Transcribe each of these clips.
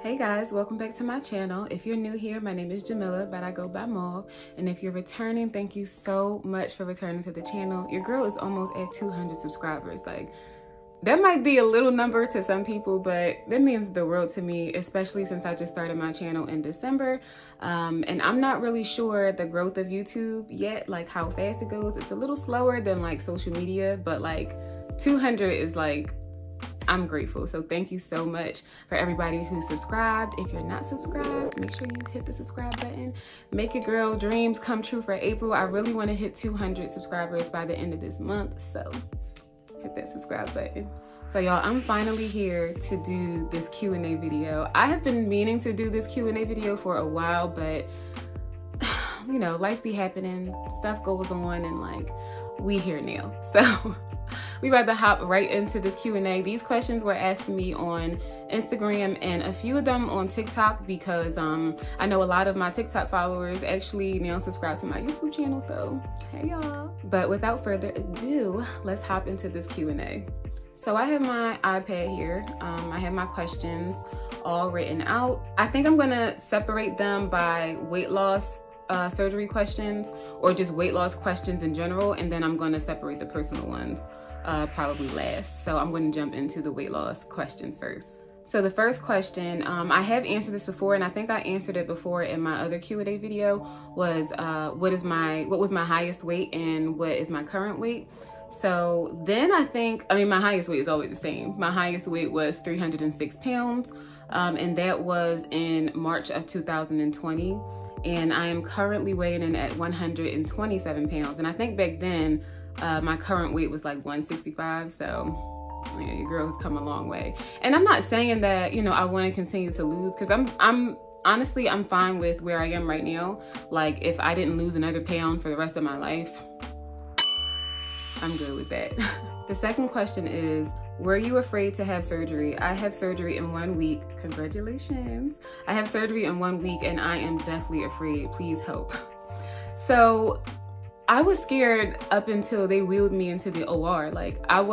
Hey guys, welcome back to my channel. If you're new here, my name is Jamilla, but I go by Mauve. And if you're returning, thank you so much for returning to the channel. Your girl is almost at 200 subscribers. Like, that might be a little number to some people, but that means the world to me, especially since I just started my channel in December. And I'm not really sure the growth of YouTube yet, like how fast it goes. It's a little slower than like social media, but like 200 is like, I'm grateful. So thank you so much for everybody who subscribed. If you're not subscribed, make sure you hit the subscribe button. Make your girl dreams come true for April. I really want to hit 200 subscribers by the end of this month. So hit that subscribe button. So y'all, I'm finally here to do this Q&A video. I have been meaning to do this Q&A video for a while, but you know, life be happening, stuff goes on, and like, we here now. So we about to hop right into this Q&A. These questions were asked to me on Instagram and a few of them on TikTok because I know a lot of my TikTok followers actually now subscribe to my YouTube channel, so hey y'all. But without further ado, let's hop into this Q&A. So I have my iPad here. I have my questions all written out. I think I'm gonna separate them by weight loss surgery questions or just weight loss questions in general, and then I'm gonna separate the personal ones probably last. So I'm going to jump into the weight loss questions first. So the first question, I have answered this before, and I think I answered it before in my other Q&A video, was what was my highest weight and what is my current weight. So then my highest weight is always the same. My highest weight was 306 pounds, and that was in March of 2020. And I am currently weighing in at 127 pounds. And I think back then, my current weight was like 165, so yeah, your girl has come a long way. And I'm not saying that, you know, I want to continue to lose, because I'm honestly, I'm fine with where I am right now. Like, if I didn't lose another pound for the rest of my life, I'm good with that. The second question is, were you afraid to have surgery? I have surgery in 1 week. Congratulations. I have surgery in 1 week and I am deathly afraid. Please help. So I was scared up until they wheeled me into the OR. Like, I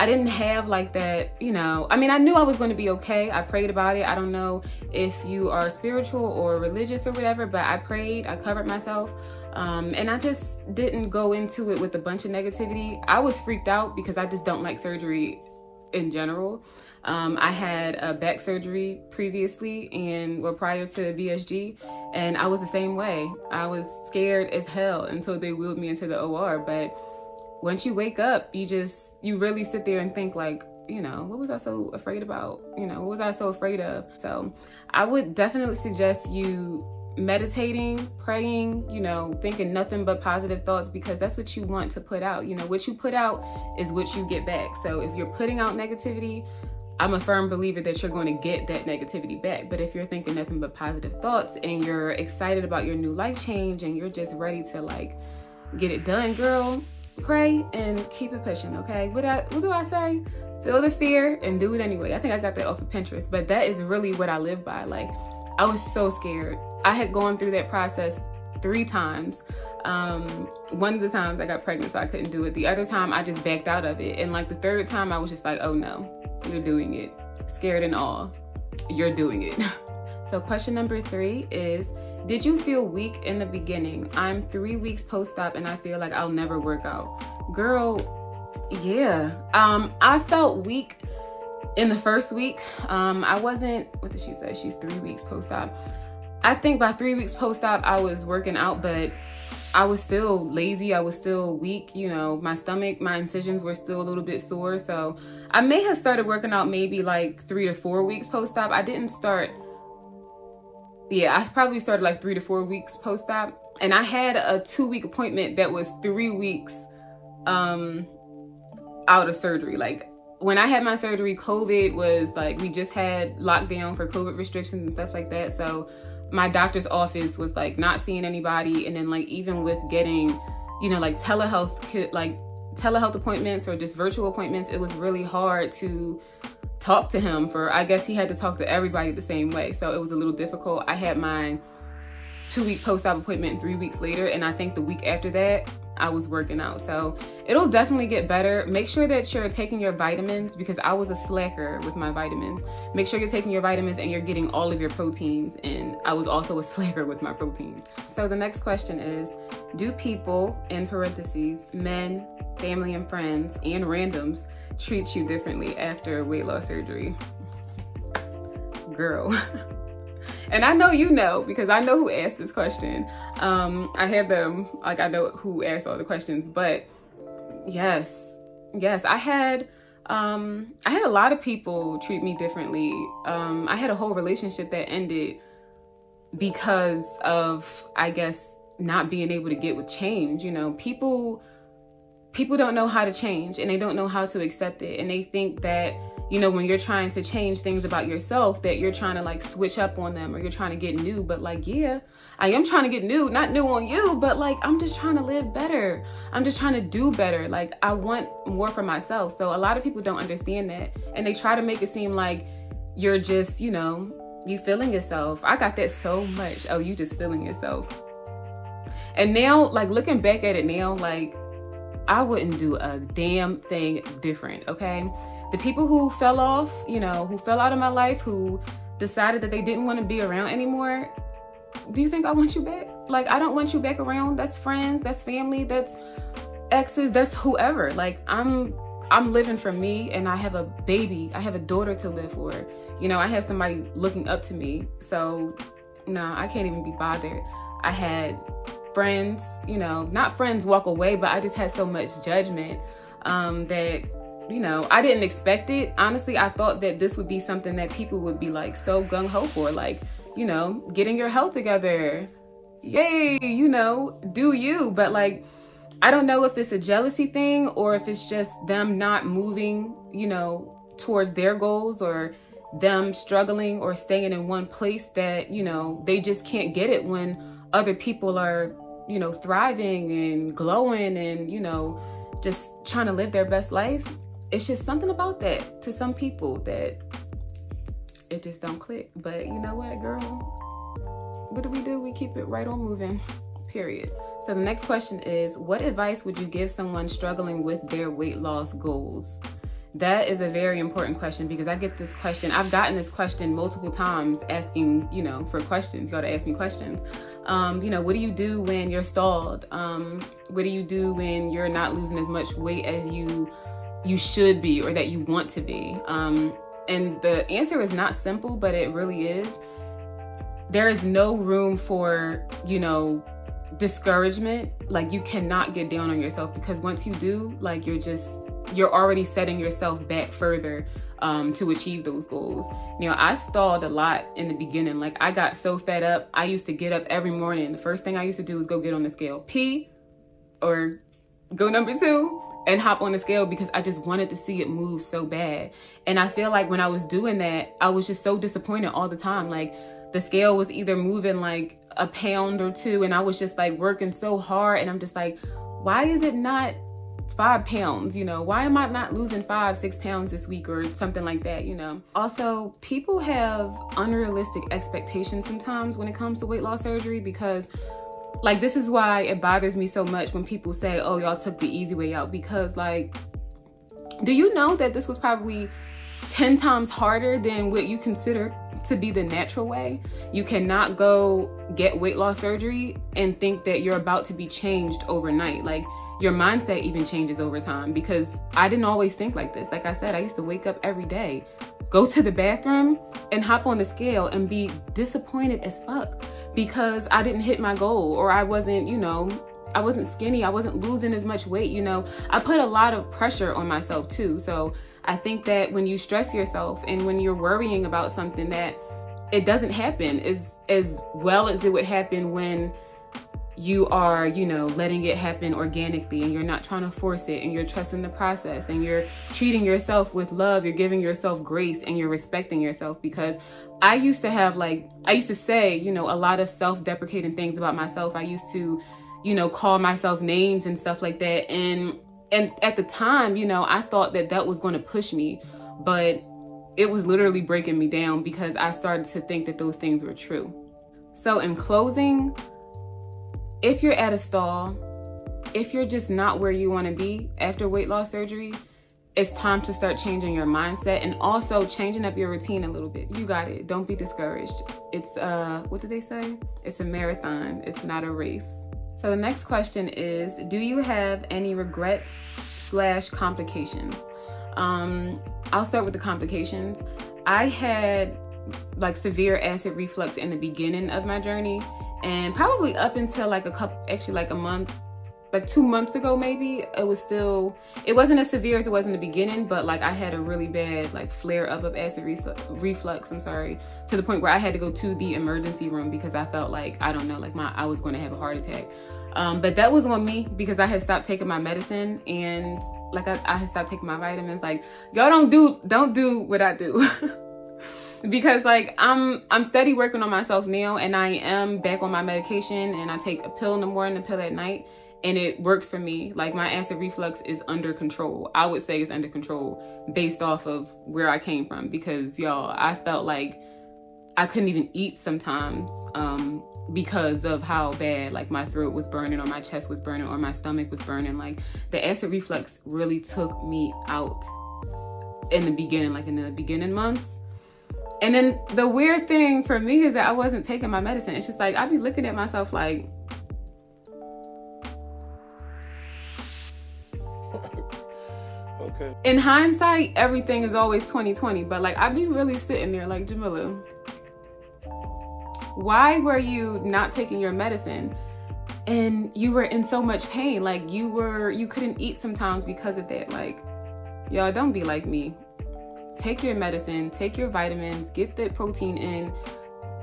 didn't have like that, you know, I mean, I knew I was going to be okay. I prayed about it. I don't know if you are spiritual or religious or whatever, but I prayed, I covered myself. And I just didn't go into it with a bunch of negativity. I was freaked out because I just don't like surgery in general. I had a back surgery previously prior to VSG, and I was the same way. I was scared as hell until they wheeled me into the OR. But once you wake up, you really sit there and think like, you know, what was I so afraid about? You know, what was I so afraid of? So I would definitely suggest you meditating, praying, you know, thinking nothing but positive thoughts, because that's what you want to put out. You know, what you put out is what you get back. So if you're putting out negativity, I'm a firm believer that you're going to get that negativity back. But if you're thinking nothing but positive thoughts and you're excited about your new life change and you're just ready to like get it done, girl, pray and keep it pushing, okay? What do I say? Feel the fear and do it anyway. I think I got that off of Pinterest, but that is really what I live by. Like, I was so scared. I had gone through that process 3 times. One of the times I got pregnant, so I couldn't do it. The other time I just backed out of it. And like the third time I was just like, oh no, you're doing it. Scared and all, you're doing it. So question number 3 is, did you feel weak in the beginning? I'm 3 weeks post-op and I feel like I'll never work out. Girl, yeah. I felt weak in the first week. I wasn't, what did she say? She's 3 weeks post-op. I think by 3 weeks post-op, I was working out, but I was still lazy. I was still weak. You know, my stomach, my incisions were still a little bit sore. So I may have started working out maybe like 3 to 4 weeks post-op. I didn't start, yeah, I probably started like 3 to 4 weeks post-op. And I had a 2-week appointment that was 3 weeks out of surgery. Like, when I had my surgery, COVID was like, we just had lockdown for COVID restrictions and stuff like that. So my doctor's office was like not seeing anybody. And then like, even with getting, you know, like telehealth appointments or just virtual appointments, it was really hard to talk to him I guess he had to talk to everybody the same way. So it was a little difficult. I had my 2-week post-op appointment 3 weeks later. And I think the week after that, I was working out. So it'll definitely get better. Make sure that you're taking your vitamins, because I was a slacker with my vitamins. Make sure you're taking your vitamins and you're getting all of your proteins. And I was also a slacker with my proteins. So the next question is, do people, in parentheses, men, family and friends, and randoms, treat you differently after weight loss surgery? Girl. And I know you know, because I know who asked this question. I have them, like, I know who asked all the questions, but yes, I had a lot of people treat me differently. I had a whole relationship that ended because of, I guess, not being able to get with change. You know, people don't know how to change, and they don't know how to accept it. And they think that, you know, when you're trying to change things about yourself, that you're trying to like switch up on them, or you're trying to get new. But like, yeah, I am trying to get new, not new on you, but like, I'm just trying to live better. I'm just trying to do better. Like, I want more for myself. So a lot of people don't understand that. And they try to make it seem like you're just, you know, you feeling yourself. I got that so much. Oh, you just feeling yourself. And now, like, looking back at it now, like, I wouldn't do a damn thing different, okay? The people who fell off, you know, who fell out of my life, who decided that they didn't want to be around anymore, do you think I want you back? Like, I don't want you back around. That's friends, that's family, that's exes, that's whoever. Like, I'm living for me, and I have a baby. I have a daughter to live for. You know, I have somebody looking up to me. So, no, I can't even be bothered. I had friends, you know, not friends walk away, but I just had so much judgment that, you know, I didn't expect it. Honestly, I thought that this would be something that people would be like so gung-ho for, like, you know, getting your health together. Yay, you know, do you. But like, I don't know if it's a jealousy thing or if it's just them not moving, you know, towards their goals, or them struggling or staying in one place that, you know, they just can't get it when other people are, you know, thriving and glowing and, you know, just trying to live their best life. It's just something about that to some people that it just don't click. But you know what, girl? What do? We keep it right on moving, period. So the next question is, what advice would you give someone struggling with their weight loss goals? That is a very important question, because I get this question. I've gotten this question multiple times, asking, you know, for questions. You gotta ask me questions. You know, what do you do when you're stalled? What do you do when you're not losing as much weight as you should be, or that you want to be? And the answer is not simple, but it really is. There is no room for, you know, discouragement. Like, you cannot get down on yourself, because once you do, like, you're already setting yourself back further to achieve those goals. You know, I stalled a lot in the beginning. Like, I got so fed up. I used to get up every morning. The first thing I used to do was go get on the scale, pee, or go number 2 and hop on the scale, because I just wanted to see it move so bad. And I feel like when I was doing that, I was just so disappointed all the time. Like, the scale was either moving like a pound or 2, and I was just like working so hard, and I'm just like, why is it not 5 pounds? You know, why am I not losing 5-6 pounds this week, or something like that, you know? Also, people have unrealistic expectations sometimes when it comes to weight loss surgery, because like, this is why it bothers me so much when people say, oh, y'all took the easy way out, because like, do you know that this was probably 10 times harder than what you consider to be the natural way? You cannot go get weight loss surgery and think that you're about to be changed overnight. Like, your mindset even changes over time, because I didn't always think like this. Like I said, I used to wake up every day, go to the bathroom and hop on the scale and be disappointed as fuck because I didn't hit my goal, or I wasn't, you know, I wasn't skinny, I wasn't losing as much weight, you know. I put a lot of pressure on myself too. So I think that when you stress yourself and when you're worrying about something, that it doesn't happen as well as it would happen when you are, you know, letting it happen organically, and you're not trying to force it, and you're trusting the process, and you're treating yourself with love, you're giving yourself grace, and you're respecting yourself. Because I used to say, you know, a lot of self-deprecating things about myself. I used to, you know, call myself names and stuff like that. And at the time, you know, I thought that that was going to push me, but it was literally breaking me down, because I started to think that those things were true. So in closing, if you're at a stall, if you're just not where you want to be after weight loss surgery, it's time to start changing your mindset and also changing up your routine a little bit. You got it. Don't be discouraged. It's what did they say? It's a marathon. It's not a race. So the next question is, do you have any regrets / complications? I'll start with the complications. I had like severe acid reflux in the beginning of my journey, and probably up until like a month, like 2 months ago maybe, it wasn't as severe as it was in the beginning, but like I had a really bad like flare up of acid reflux, to the point where I had to go to the emergency room because I felt like, I don't know, like I was going to have a heart attack. But that was on me because I had stopped taking my medicine, and like I had stopped taking my vitamins. Like, y'all don't do what I do. Because like I'm steady working on myself now, and I am back on my medication, and I take a pill in the morning, a pill at night, and it works for me. Like, my acid reflux is under control. I would say it's under control based off of where I came from, because y'all, I felt like I couldn't even eat sometimes because of how bad like my throat was burning, or my chest was burning, or my stomach was burning. Like, the acid reflux really took me out in the beginning, like in the beginning months. And then the weird thing for me is that I wasn't taking my medicine. It's just like, I'd be looking at myself like, okay. In hindsight, everything is always 20/20, but like I'd be really sitting there like, Jamilla, why were you not taking your medicine? And you were in so much pain. Like, you couldn't eat sometimes because of that. Like, y'all, don't be like me. Take your medicine, take your vitamins, get that protein in,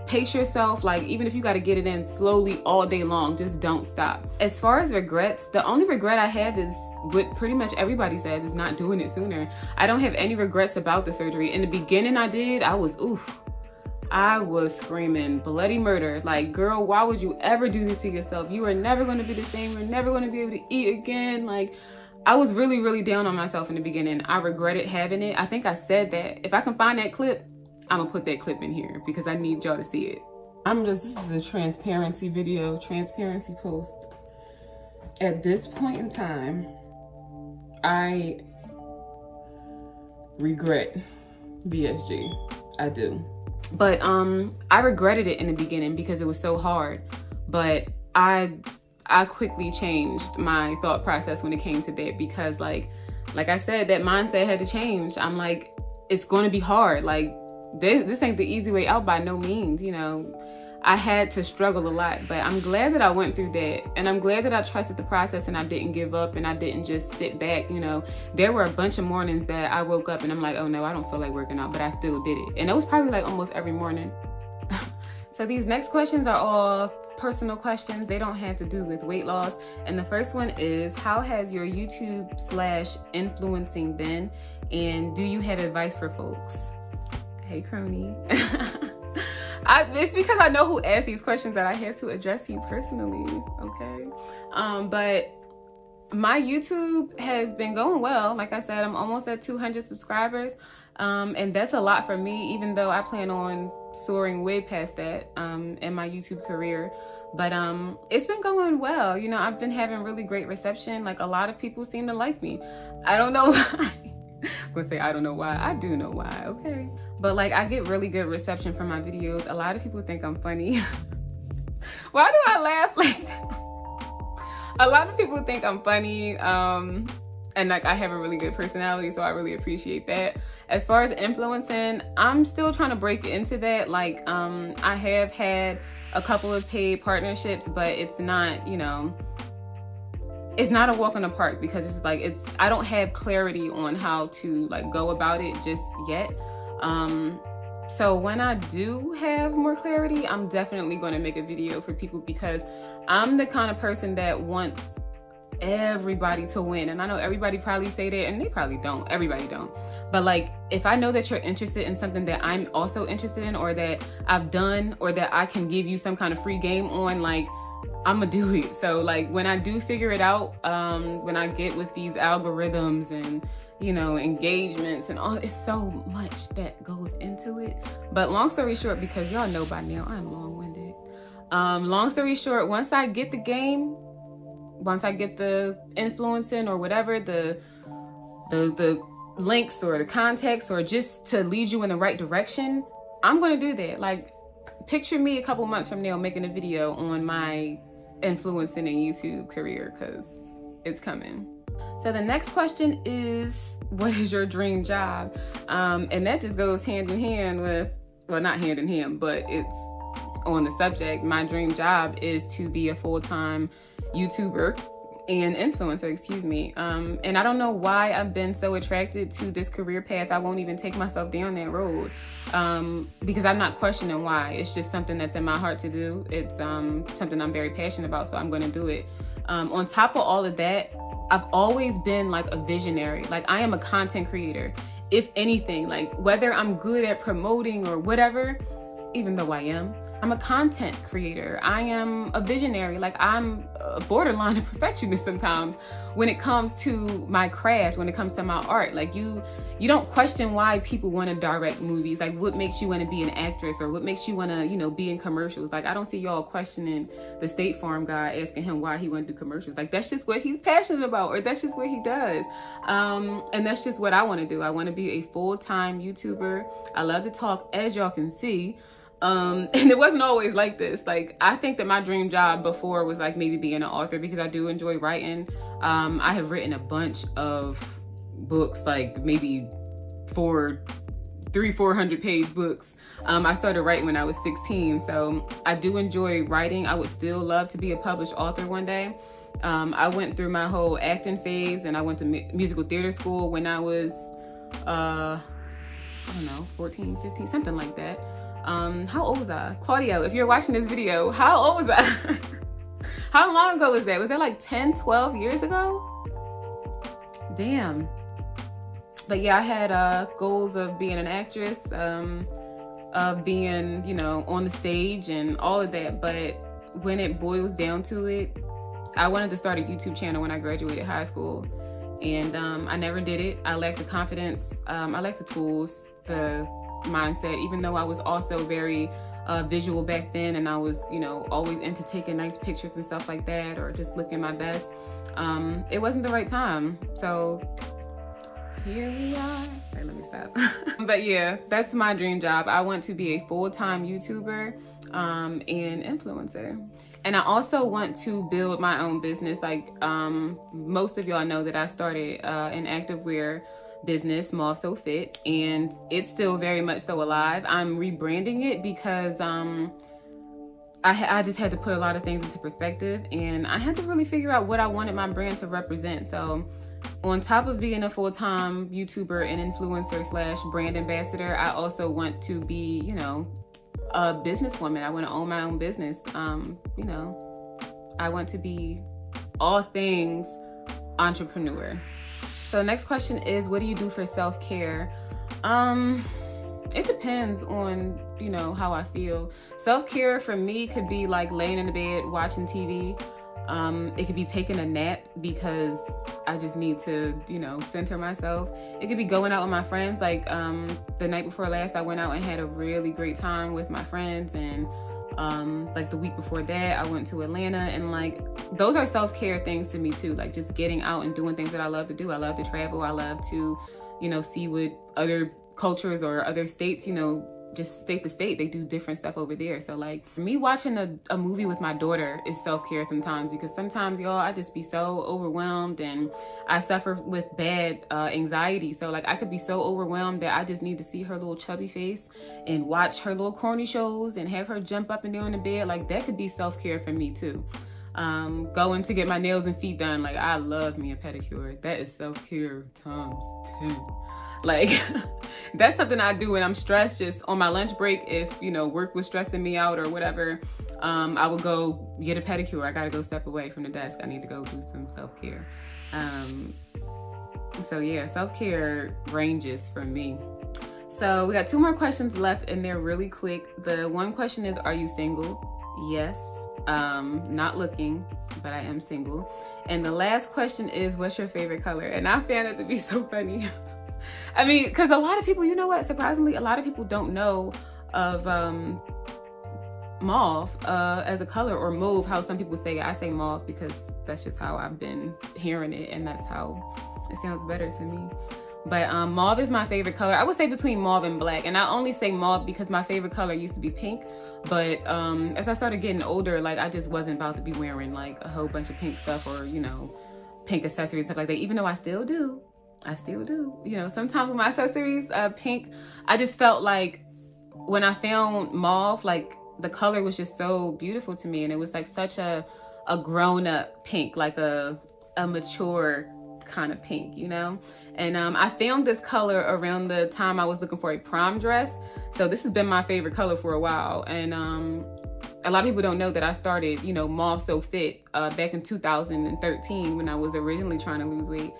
pace yourself. Like, even if you got to get it in slowly all day long, just don't stop. As far as regrets, the only regret I have is what pretty much everybody says, is not doing it sooner. I don't have any regrets about the surgery. In the beginning I was screaming bloody murder. Like, girl, why would you ever do this to yourself? You are never going to be the same. You're never going to be able to eat again. Like, I was really, really down on myself in the beginning. I regretted having it. I think I said that. If I can find that clip, I'm gonna put that clip in here because I need y'all to see it. This is a transparency video, transparency post. At this point in time, I regret VSG. I do. But I regretted it in the beginning because it was so hard. But I quickly changed my thought process when it came to that, because like I said, that mindset had to change. I'm like, it's going to be hard. Like, this ain't the easy way out by no means, you know. I had to struggle a lot, but I'm glad that I went through that, and I'm glad that I trusted the process and I didn't give up and I didn't just sit back, you know. There were a bunch of mornings that I woke up and I'm like, oh no, I don't feel like working out, but I still did it. And it was probably like almost every morning. So these next questions are all personal questions. They don't have to do with weight loss. And the first one is, how has your YouTube/influencing been? And do you have advice for folks? Hey, crony. It's because I know who asked these questions that I have to address you personally, okay? But my YouTube has been going well. Like I said, I'm almost at 200 subscribers. And that's a lot for me, even though I plan on soaring way past that in my YouTube career. But it's been going well. You know, I've been having really great reception. Like, a lot of people seem to like me. I don't know why. I'm gonna say I don't know why. I do know why, okay? But like, I get really good reception from my videos. A lot of people think I'm funny. Why do I laugh like that? A lot of people think I'm funny. And like, I have a really good personality, so I really appreciate that. As far as influencing, I'm still trying to break into that. Like, I have had a couple of paid partnerships, but it's not, you know, it's not a walk in the park, because it's just like, I don't have clarity on how to like go about it just yet. So when I do have more clarity, I'm definitely going to make a video for people, because I'm the kind of person that wants everybody to win. And I know everybody probably say that, and they probably don't. Everybody don't. But like, if I know that you're interested in something that I'm also interested in, or that I've done, or that I can give you some kind of free game on, like, I'm gonna do it. So like, when I do figure it out, when I get with these algorithms and, you know, engagements and all, it's so much that goes into it. But long story short, because y'all know by now I'm long-winded. Long story short, once I get the game, once I get the influencing or whatever, the links or the context, or just to lead you in the right direction, I'm gonna do that. Like, picture me a couple months from now making a video on my influencing and YouTube career, because it's coming. So the next question is, what is your dream job? And that just goes hand in hand with, well, not hand in hand, but it's on the subject. My dream job is to be a full-time YouTuber and influencer, excuse me. And I don't know why I've been so attracted to this career path. I won't even take myself down that road, because I'm not questioning why. It's just something that's in my heart to do. It's something I'm very passionate about, so I'm gonna do it. On top of all of that, I've always been like a visionary. Like, I am a content creator. If anything, like, whether I'm good at promoting or whatever, even though I'm a content creator. I am a visionary. Like, I'm a borderline a perfectionist sometimes when it comes to my craft, when it comes to my art. Like, you don't question why people want to direct movies. Like, what makes you want to be an actress, or what makes you want to, you know, be in commercials. Like, I don't see y'all questioning the State Farm guy, asking him why he want to do commercials. Like, that's just what he's passionate about, or that's just what he does. And that's just what I want to do. I want to be a full-time YouTuber. I love to talk, as y'all can see. And it wasn't always like this. Like, I think that my dream job before was like maybe being an author, because I do enjoy writing. I have written a bunch of books, like maybe 300-400 page books. I started writing when I was 16, so I do enjoy writing. I would still love to be a published author one day. I went through my whole acting phase, and I went to musical theater school when I was I don't know, 14, 15, something like that. How old was I? Claudio, if you're watching this video, how old was I? How long ago was that? Was that like 10, 12 years ago? Damn. But yeah, I had goals of being an actress, of being, you know, on the stage and all of that. But when it boils down to it, I wanted to start a YouTube channel when I graduated high school. And I never did it. I lacked the confidence. I lacked the tools, the mindset, even though I was also very visual back then, and I was, you know, always into taking nice pictures and stuff like that, or just looking my best. It wasn't the right time. So here we are. Sorry, let me stop. But yeah, that's my dream job. I want to be a full-time YouTuber and influencer. And I also want to build my own business. Like, most of y'all know that I started an activewear business, Mauve So Fit, and it's still very much so alive. I'm rebranding it because I just had to put a lot of things into perspective, and I had to really figure out what I wanted my brand to represent. So on top of being a full-time YouTuber and influencer slash brand ambassador, I also want to be, you know, a businesswoman. I want to own my own business. You know, I want to be all things entrepreneur. So the next question is, what do you do for self-care? It depends on, you know, how I feel. Self-care for me could be like laying in the bed, watching TV. It could be taking a nap because I just need to, you know, center myself. It could be going out with my friends. Like the night before last, I went out and had a really great time with my friends. And like the week before that, I went to Atlanta, and like those are self-care things to me too. Like just getting out and doing things that I love to do. I love to travel. I love to, you know, see what other cultures or other states, you know, just state to state, they do different stuff over there. So like me watching a movie with my daughter is self-care sometimes, because sometimes, y'all, I just be so overwhelmed, and I suffer with bad anxiety. So like I could be so overwhelmed that I just need to see her little chubby face and watch her little corny shows and have her jump up and down in the bed. Like that could be self-care for me too. Going to get my nails and feet done. Like I love me a pedicure. That is self-care times 10. Like that's something I do when I'm stressed. Just on my lunch break, if, you know, work was stressing me out or whatever, I would go get a pedicure. I gotta go step away from the desk. I need to go do some self-care. So yeah, self-care ranges for me. So we got 2 more questions left, and they're really quick. The one question is, are you single? Yes. Not looking, but I am single. And the last question is, what's your favorite color? And I found it to be so funny. I mean, because a lot of people, you know what, surprisingly, a lot of people don't know of mauve as a color, or mauve, how some people say it. I say mauve because that's just how I've been hearing it, and that's how it sounds better to me. But mauve is my favorite color. I would say between mauve and black. And I only say mauve because my favorite color used to be pink. But as I started getting older, like, I just wasn't about to be wearing like a whole bunch of pink stuff, or, you know, pink accessories, stuff like that. Even though I still do. You know, sometimes with my accessories, pink, I just felt like when I found mauve, like, the color was just so beautiful to me. And it was like such a grown-up pink, like a mature kind of pink, you know. And I found this color around the time I was looking for a prom dress, so this has been my favorite color for a while. And a lot of people don't know that I started, you know, Mauve So Fit back in 2013 when I was originally trying to lose weight.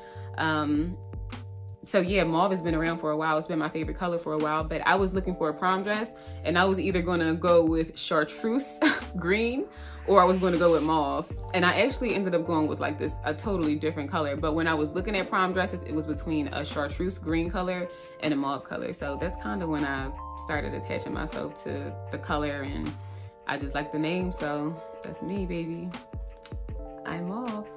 So yeah, mauve has been around for a while. It's been my favorite color for a while, but I was looking for a prom dress, and I was either gonna go with chartreuse green, or I was gonna go with mauve. And I actually ended up going with like a totally different color. But when I was looking at prom dresses, it was between a chartreuse green color and a mauve color. So that's kind of when I started attaching myself to the color, and I just like the name. So that's me, baby. I'm mauve.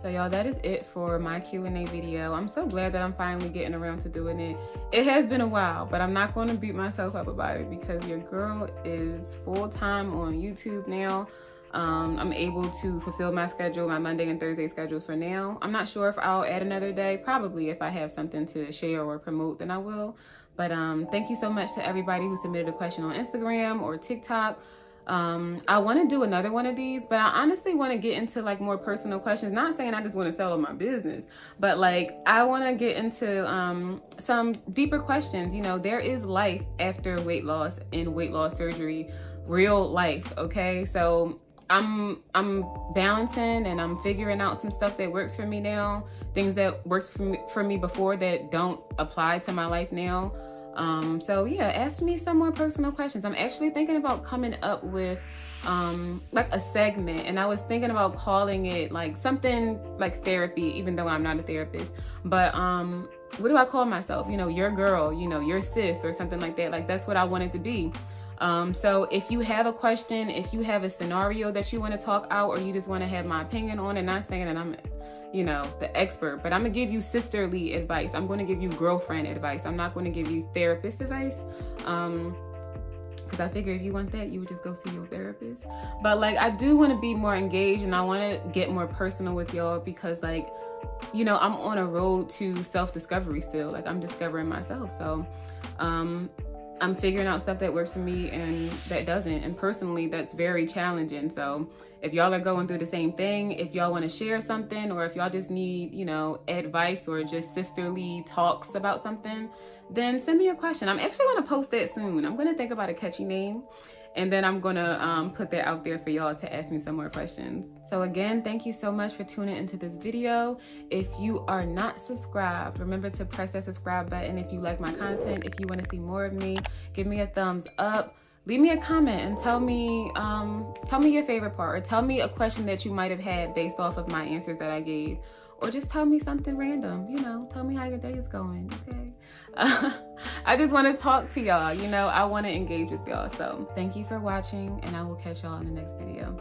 So y'all, that is it for my Q&A video. I'm so glad that I'm finally getting around to doing it. It has been a while, but I'm not going to beat myself up about it because your girl is full-time on YouTube now. I'm able to fulfill my schedule, my Monday and Thursday schedule for now. I'm not sure if I'll add another day. Probably if I have something to share or promote, then I will. But thank you so much to everybody who submitted a question on Instagram or TikTok. I want to do another one of these, but I honestly want to get into like more personal questions. Not saying I just want to sell on my business, but like I want to get into some deeper questions. You know, there is life after weight loss and weight loss surgery, real life. Okay, so I'm balancing and I'm figuring out some stuff that works for me now, things that worked for me before that don't apply to my life now. So yeah, ask me some more personal questions. I'm actually thinking about coming up with like a segment, and I was thinking about calling it like something like therapy, even though I'm not a therapist. But what do I call myself? You know, your girl, you know, your sis, or something like that. Like, that's what I want it to be. So if you have a question, if you have a scenario that you want to talk out, or you just want to have my opinion on it, not saying that I'm, you know, the expert, but I'm gonna give you sisterly advice. I'm gonna give you girlfriend advice. I'm not gonna give you therapist advice. Because I figure if you want that, you would just go see your therapist. But like, I do want to be more engaged, and I want to get more personal with y'all, because like, you know, I'm on a road to self-discovery still. Like, I'm discovering myself. So I'm figuring out stuff that works for me and that doesn't. And personally, that's very challenging. So if y'all are going through the same thing, if y'all want to share something, or if y'all just need, you know, advice or just sisterly talks about something, then send me a question. I'm actually going to post that soon. I'm going to think about a catchy name, and then I'm going to put that out there for y'all to ask me some more questions. So again, thank you so much for tuning into this video. If you are not subscribed, remember to press that subscribe button. If you like my content, if you want to see more of me, give me a thumbs up. Leave me a comment and tell me your favorite part, or tell me a question that you might have had based off of my answers that I gave, or just tell me something random. You know, tell me how your day is going. Okay. I just want to talk to y'all. You know, I want to engage with y'all. So thank you for watching, and I will catch y'all in the next video.